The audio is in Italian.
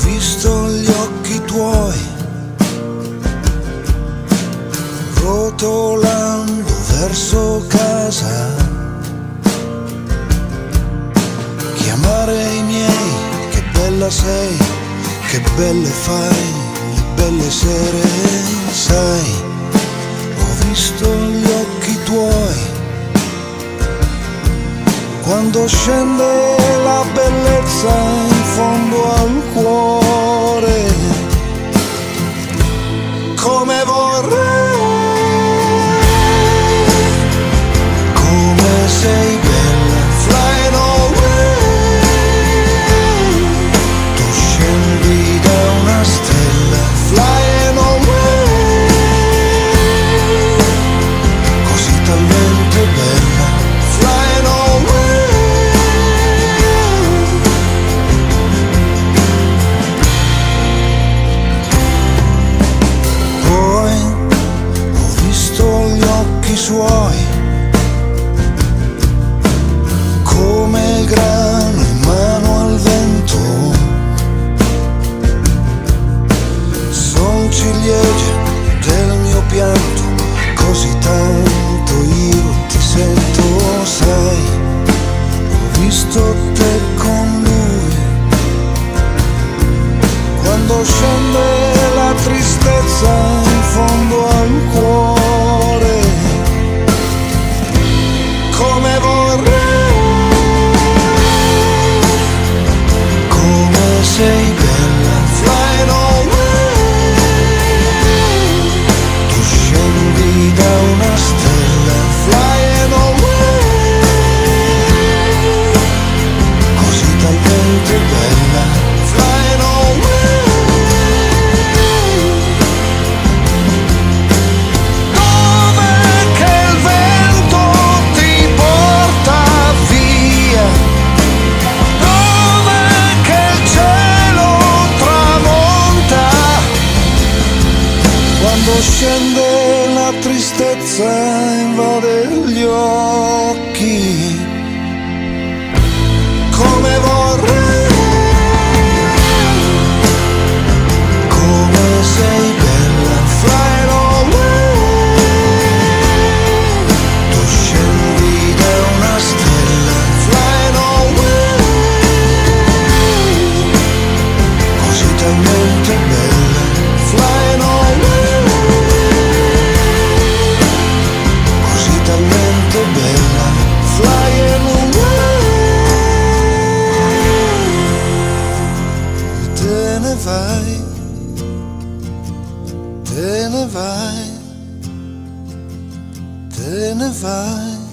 visto gli occhi tuoi rotolando verso casa, chiamare i miei, che bella sei, che belle fai le belle sere, sai, ho visto gli occhi tuoi quando scende la bellezza in fondo al cuore, come vorrei, come sei bella, flying away, tu scendi da una stella, flying away, così talmente bella, flying away. Suoi come il grano in mano al vento, son ciliegie del mio pianto, così tanto io ti sento, sai, ho visto te con lui quando scende la tristezza in fondo al cuore, come vorrei, come sei bella, flying away, tu scendi da una stella, flying away, così talmente bella, flying away. Quando scende la tristezza invade gli occhi, come vorrei, come sei bella, flying away, tu scendi da una stella, flying away, così talmente bella, flying away. Talmente bella, flying away. Te ne vai, te ne vai, te ne vai.